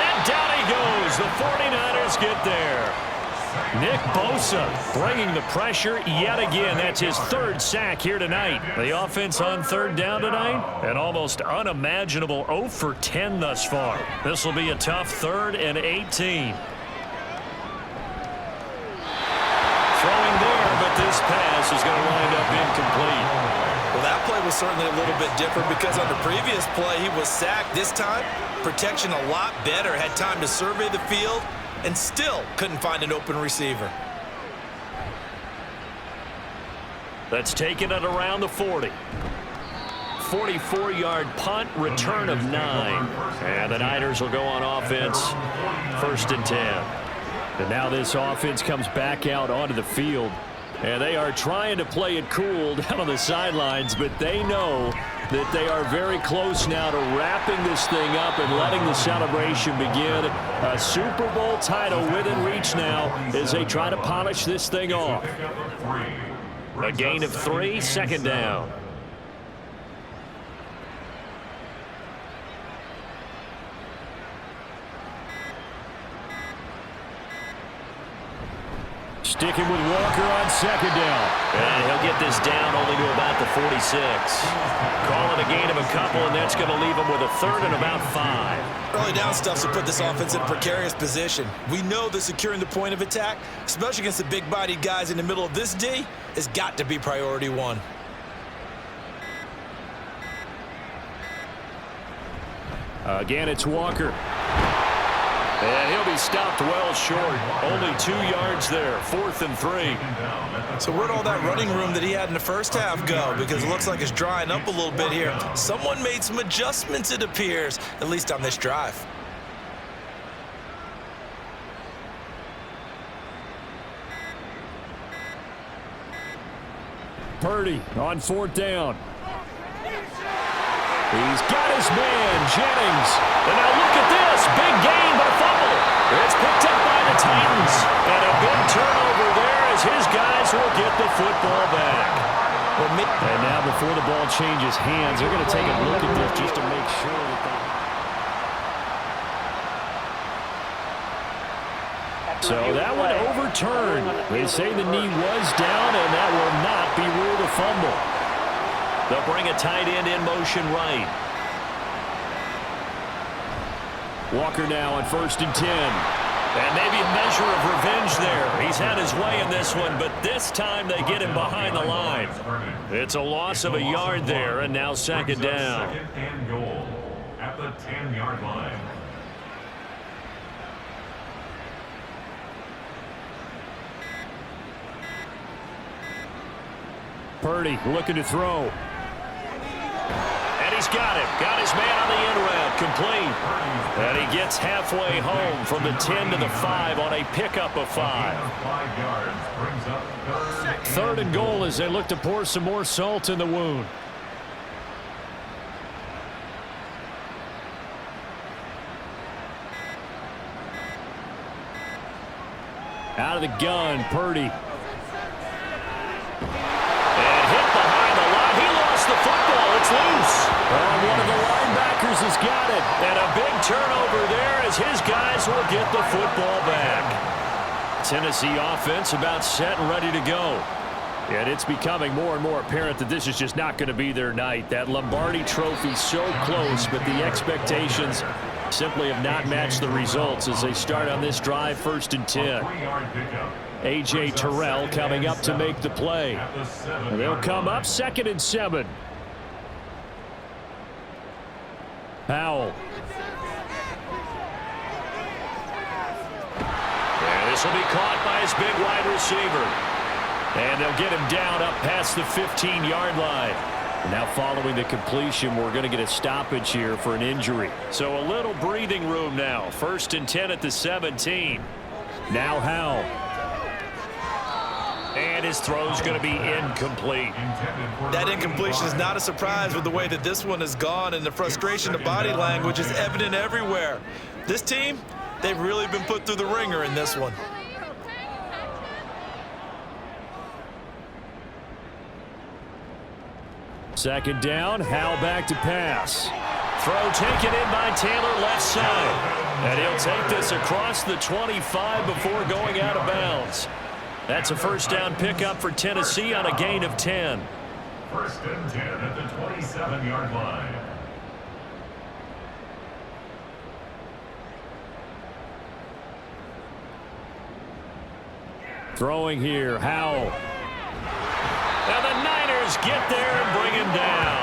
And down he goes. The 49ers get there. Nick Bosa bringing the pressure yet again. That's his 3rd sack here tonight. The offense on 3rd down tonight, an almost unimaginable 0 for 10 thus far. This will be a tough 3rd and 18. Throwing there, but this pass is going to wind up incomplete. Well, that play was certainly a little bit different because on the previous play, he was sacked. This time, protection a lot better. Had time to survey the field and still couldn't find an open receiver. That's taken at around the 40. 44-yard punt, return of 9. And the Niners will go on offense, 1st and 10. And now this offense comes back out onto the field. And they are trying to play it cool down on the sidelines, but they know that they are very close now to wrapping this thing up and letting the celebration begin. A Super Bowl title within reach now as they try to polish this thing off. A gain of 3, 2nd down. Sticking with Walker on 2nd down. And he'll get this down only to about the 46. Call it a gain of a couple, and that's going to leave him with a 3rd and about 5. Early down stuff to put this offense in a precarious position. We know that securing the point of attack, especially against the big-bodied guys in the middle of this D, has got to be priority 1. Again, it's Walker. And he'll be stopped well short. Only 2 yards there. 4th and 3. So where'd all that running room that he had in the first half go? Because it looks like it's drying up a little bit here. Someone made some adjustments, it appears, at least on this drive. Purdy on 4th down. He's got his man, Jennings. And now look at this. Big gain, but a fumble. It's picked up by the Titans. And a big turnover there as his guys will get the football back. And now before the ball changes hands, they're going to take a look at this just to make sure that they... So that one overturned. They say the knee was down, and that will not be ruled a fumble. They'll bring a tight end in motion right. Walker now on 1st and 10. And maybe a measure of revenge there. He's had his way in this one, but this time they get him behind the line. It's a loss of a yard there, and now 2nd down. 2nd and goal at the 10-yard line. Purdy looking to throw. And he's got it. Got his man on the end route. Complete. And he gets halfway home from the 10 to the 5 on a pickup of 5. 5 yards brings up 3rd and goal as they look to pour some more salt in the wound. Out of the gun, Purdy. And hit behind the line. He lost the football. It's loose. One of the linebackers has got it. And a big turnover there as his guys will get the football back. Tennessee offense about set and ready to go. And it's becoming more and more apparent that this is just not going to be their night. That Lombardi trophy so close, but the expectations simply have not matched the results as they start on this drive, 1st and 10. A.J. Terrell coming up to make the play. And they'll come up 2nd and 7. Powell. And this will be caught by his big wide receiver. And they'll get him down up past the 15-yard line. Now following the completion, we're going to get a stoppage here for an injury. So a little breathing room now. 1st and 10 at the 17. Now Howell. And his throw's going to be incomplete. That incompletion is not a surprise with the way that this one has gone, and the frustration, the body language is evident everywhere. This team, they've really been put through the ringer in this one. Second down, Howell back to pass. Throw taken in by Taylor left side. And he'll take this across the 25 before going out of bounds. That's a 1st down pickup for Tennessee on a gain of 10. 1st and 10 at the 27-yard line. Throwing here, Howell. And the Niners get there and bring him down.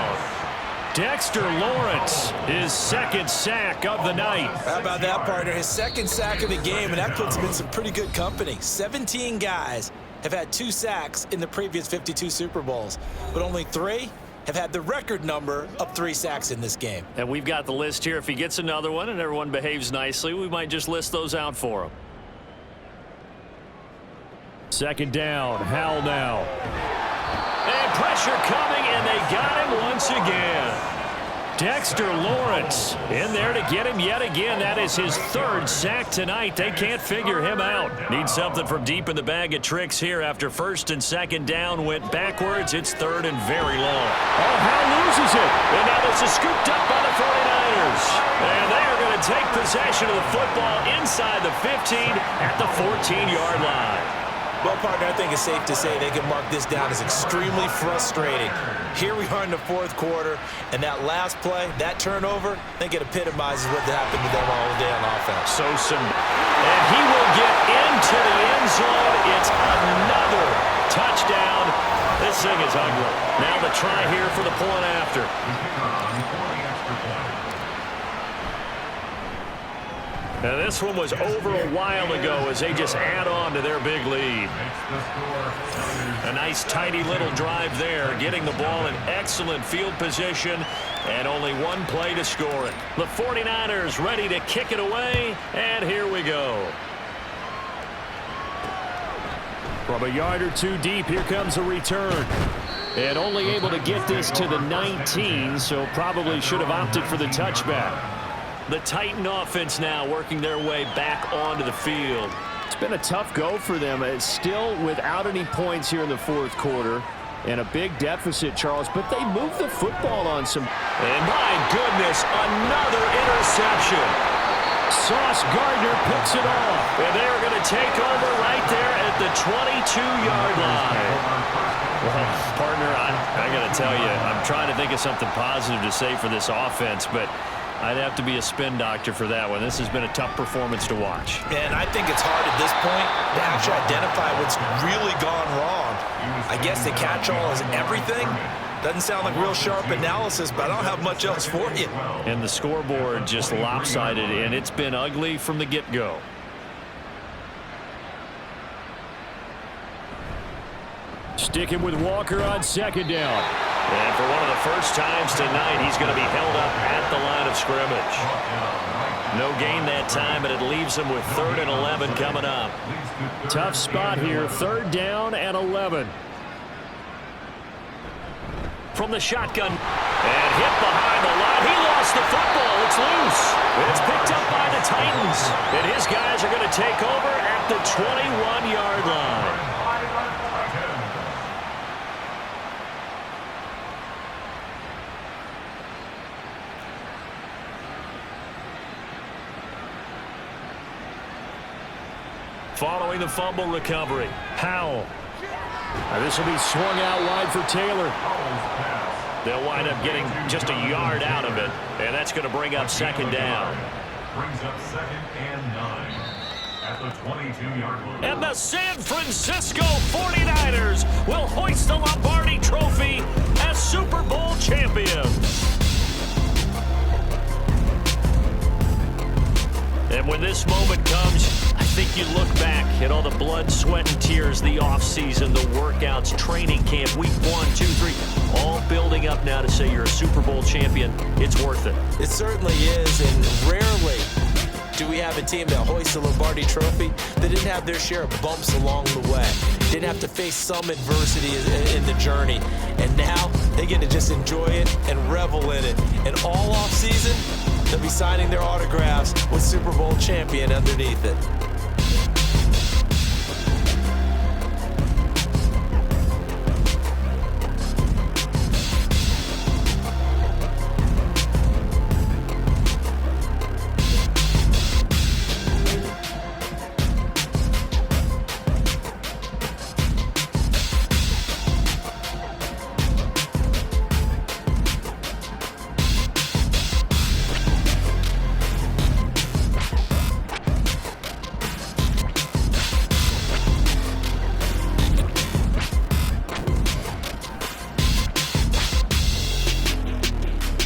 Dexter Lawrence, his 2nd sack of the night. How about that, partner? His 2nd sack of the game, and that puts him in some pretty good company. 17 guys have had 2 sacks in the previous 52 Super Bowls, but only 3 have had the record number of 3 sacks in this game. And we've got the list here. If he gets another one and everyone behaves nicely, we might just list those out for him. 2nd down, Howell now. And pressure coming, and they got him once again. Dexter Lawrence in there to get him yet again. That is his 3rd sack tonight. They can't figure him out. Need something from deep in the bag of tricks here after 1st and 2nd down went backwards. It's 3rd and very long. Oh, Howell loses it. And now this is scooped up by the 49ers. And they are going to take possession of the football inside the 15 at the 14-yard line. Well, partner, I think it's safe to say they can mark this down as extremely frustrating. Here we are in the 4th quarter, and that last play, that turnover, I think it epitomizes what happened to them all day on offense. So simple. And he will get into the end zone. It's another touchdown. This thing is ugly. Now the try here for the point after. Now this one was over a while ago as they just add on to their big lead. A nice tidy little drive there, getting the ball in excellent field position, and only 1 play to score it. The 49ers ready to kick it away, and here we go. From a yard or 2 deep, here comes a return. And only able to get this to the 19, so probably should have opted for the touchback. The Titan offense now working their way back onto the field. It's been a tough go for them. It's still without any points here in the 4th quarter. And a big deficit, Charles, but they moved the football on some. And my goodness, another interception. Sauce Gardner picks it off. And they're going to take over right there at the 22-yard line. Well, partner, I got to tell you, I'm trying to think of something positive to say for this offense, but I'd have to be a spin doctor for that one. This has been a tough performance to watch. And I think it's hard at this point to actually identify what's really gone wrong. I guess the catch-all is everything. Doesn't sound like real sharp analysis, but I don't have much else for you. And the scoreboard just lopsided, and it's been ugly from the get-go. Sticking with Walker on 2nd down. And for one of the first times tonight, he's going to be held up at the line of scrimmage. No gain that time, but it leaves him with 3rd and 11 coming up. Tough spot here, 3rd down and 11. From the shotgun. And hit behind the line. He lost the football. It's loose. It's picked up by the Titans, and his guys are going to take over at the 21-yard line. Following the fumble recovery, Howell. This will be swung out wide for Taylor. They'll wind up getting just a yard out of it, and that's going to bring up second down. Brings up 2nd and 9 at the 22-yard line. And the San Francisco 49ers will hoist the Lombardi Trophy as Super Bowl champions. And when this moment comes, I think you look back at all the blood, sweat, and tears, the offseason, the workouts, training camp, week 1, 2, 3, all building up now to say you're a Super Bowl champion. It's worth it. It certainly is, and rarely do we have a team that hoists the Lombardi Trophy that didn't have their share of bumps along the way, didn't have to face some adversity in the journey, and now they get to just enjoy it and revel in it. And all offseason, they'll be signing their autographs with Super Bowl champion underneath it.